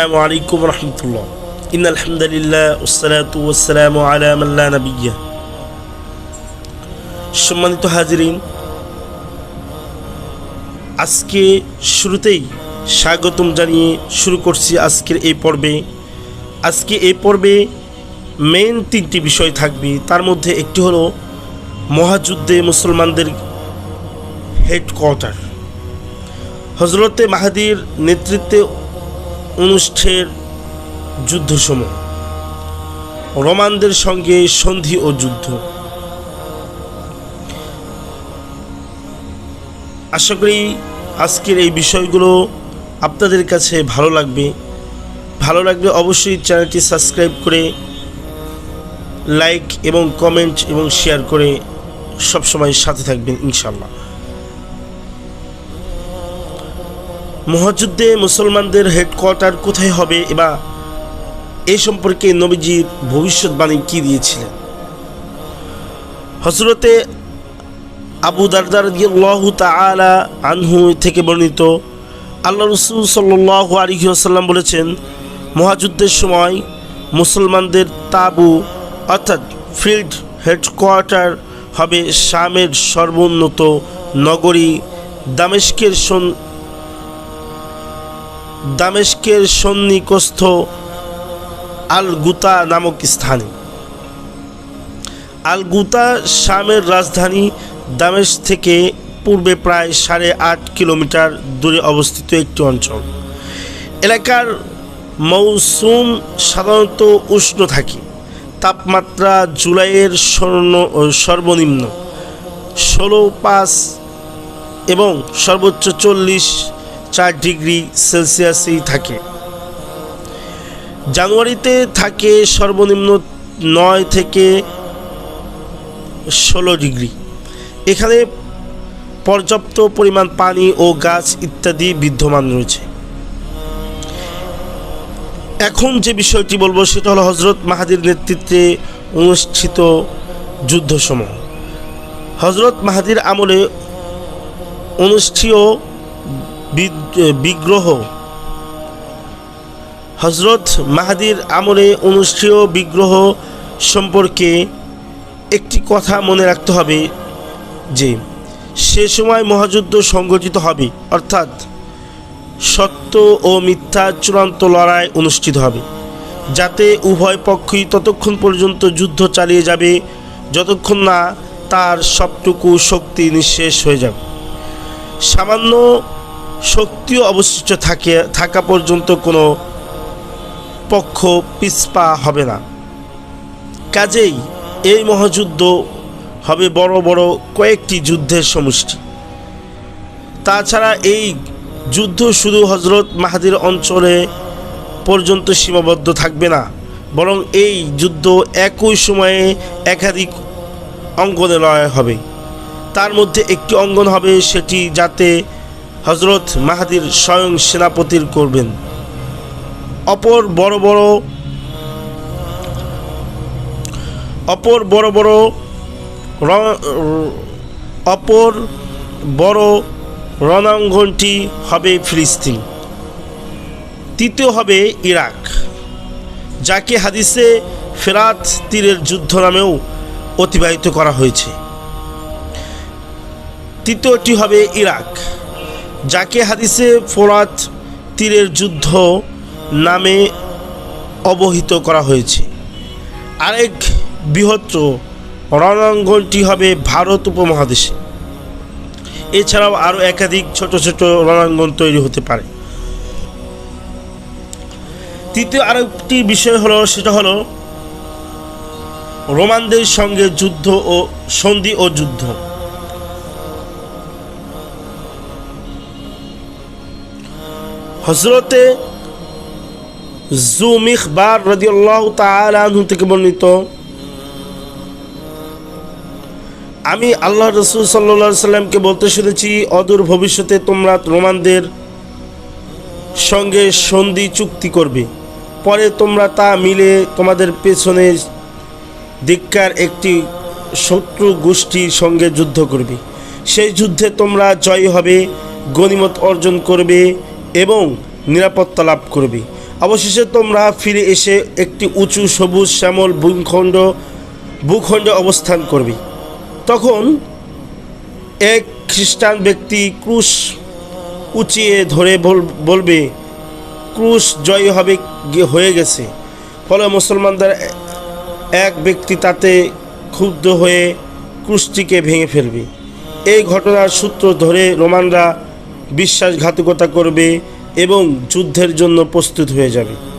আসসালামু আলাইকুম রহমতুল্লাহ। ইন্নাল হামদুলিল্লাহ ওয়াসসালাতু ওয়াসসালামু আলা মান লা নাবিয়্যা। সম্মানিত হাজিরিন, আজকে শুরুতেই স্বাগতম জানিয়ে শুরু করছি আজকের এই পর্বে। আজকে এই পর্বে মেইন তিনটি বিষয় থাকবে। তার মধ্যে একটি হলো মহাযুদ্ধে মুসলমানদের হেডকোয়ার্টার, হজরতে মাহাদির নেতৃত্বে অনুষ্ঠের যুদ্ধসমূহ, রোমানদের সঙ্গে সন্ধি ও যুদ্ধ। আশা করি আজকের এই বিষয়গুলো আপনাদের কাছে ভালো লাগবে। অবশ্যই চ্যানেলটি সাবস্ক্রাইব করে লাইক এবং কমেন্ট এবং শেয়ার করে সবসময় সাথে থাকবেন ইনশাল্লাহ। মহাযুদ্ধে মুসলমানদের হেডকোয়ার্টার কোথায় হবে বা এই সম্পর্কে নবীজির ভবিষ্যৎবাণী কি দিয়েছিলেন? হযরতে আবু দারদা রাদিয়াল্লাহু তাআলা আনহু থেকে বর্ণিত, আল্লাহ রাসূল সাল্লাল্লাহু আলাইহি ওয়াসাল্লাম বলেছেন, মহাযুদ্ধের সময় মুসলমানদের তাঁবু অর্থাৎ ফিল্ড হেডকোয়ার্টার হবে শামের সর্বোন্নত নগরী দামেস্কের সন্নিকস্থ আল গুতা নামক স্থানে। আল গুতা শামের রাজধানী দামেস্ক থেকে পূর্বে প্রায় 8.5 কিলোমিটার দূরে অবস্থিত একটি অঞ্চল। এলাকার মৌসুম সাধারণত উষ্ণ থাকে। তাপমাত্রা জুলাইয়ের সর্বনিম্ন 16.5 এবং সর্বোচ্চ 44 ডিগ্রি সেলসিয়াসেই থাকে। জানুয়ারিতে থাকে সর্বনিম্ন 9 থেকে 16 ডিগ্রি। এখানে পর্যাপ্ত পরিমাণ পানি ও গাছ ইত্যাদি বিদ্যমান রয়েছে। এখন যে বিষয়টি বলবো সেটা হলো হজরত মাহাদির নেতৃত্বে অনুষ্ঠিত যুদ্ধসমূহ। হজরত মাহাদির আমলে অনুষ্ঠিত বিগ্রহ সম্পর্কে একটি কথা মনে রাখতে হবে যে সে সময় মহাযুদ্ধ সংগঠিত হবে, অর্থাৎ সত্য ও মিথ্যা চূড়ান্ত লড়াই অনুষ্ঠিত হবে, যাতে উভয় পক্ষই ততক্ষণ পর্যন্ত যুদ্ধ চালিয়ে যাবে যতক্ষণ না তার সবটুকু শক্তি নিঃশেষ হয়ে যাবে। সামান্য শক্তিও অবশিষ্ট থাকা পর্যন্ত কোনো পক্ষ পিছপা হবে না। কাজেই এই মহাযুদ্ধ হবে বড় বড় কয়েকটি যুদ্ধের সমষ্টি। তাছাড়া এই যুদ্ধ শুধু হজরত মাহাদির অঞ্চলে পর্যন্ত সীমাবদ্ধ থাকবে না, বরং এই যুদ্ধ একই সময়ে একাধিক অঙ্গনে লড়াই হবে। তার মধ্যে একটি অঙ্গন হবে সেটি যাতে হজরত মাহাদির স্বয়ং সেনাপতির করবেন। অপর বড় রণাঙ্গনটি হবে ফিলিস্তিন। তৃতীয় হবে ইরাক, যাকে হাদিসে ফেরাত তীরের যুদ্ধ নামেও অতিবাহিত করা হয়েছে। তৃতীয়টি হবে ইরাক, যাকে হাদিসে ফোরাত তীরের যুদ্ধ নামে অবহিত করা হয়েছে। আরেক বৃহত্তর রণাঙ্গনটি হবে ভারত উপমহাদেশে। এছাড়াও আরও একাধিক ছোট ছোট রণাঙ্গন তৈরি হতে পারে। তৃতীয় আরেকটি বিষয় হলো সেটা হলো রোমানদের সঙ্গে সন্ধি ও যুদ্ধ। হযরতে যুমিখবার রাদিয়াল্লাহু তাআলা আনহু থেকে বর্ণিত, আমি আল্লাহ রাসূল সাল্লাল্লাহু আলাইহি সাল্লামকে বলতে শুনেছি, অদূর ভবিষ্যতে তোমরা রোমানদের সঙ্গে সন্ধি চুক্তি করবে, পরে তোমরা তা মিলে তোমাদের পেছনে দিককার একটি শত্রু গোষ্ঠীর সঙ্গে যুদ্ধ করবে। সেই যুদ্ধে তোমরা জয়ী হবে, গনিমত অর্জন করবে এবং নিরাপত্তা লাভ করবে। অবশেষে তোমরা ফিরে এসে একটি উঁচু সবুজ শ্যামল ভূখণ্ডে অবস্থান করবে। তখন এক খ্রিস্টান ব্যক্তি ক্রুশ উঁচিয়ে ধরে বলবে, ক্রুশ জয় হয়ে গেছে। ফলে মুসলমানদের এক ব্যক্তি তাতে ক্ষুব্ধ হয়ে ক্রুশটিকে ভেঙে ফেলবে। এই ঘটনার সূত্র ধরে রোমানরা বিশ্বাসঘাতকতা করবে এবং যুদ্ধের জন্য প্রস্তুত হয়ে যাবে।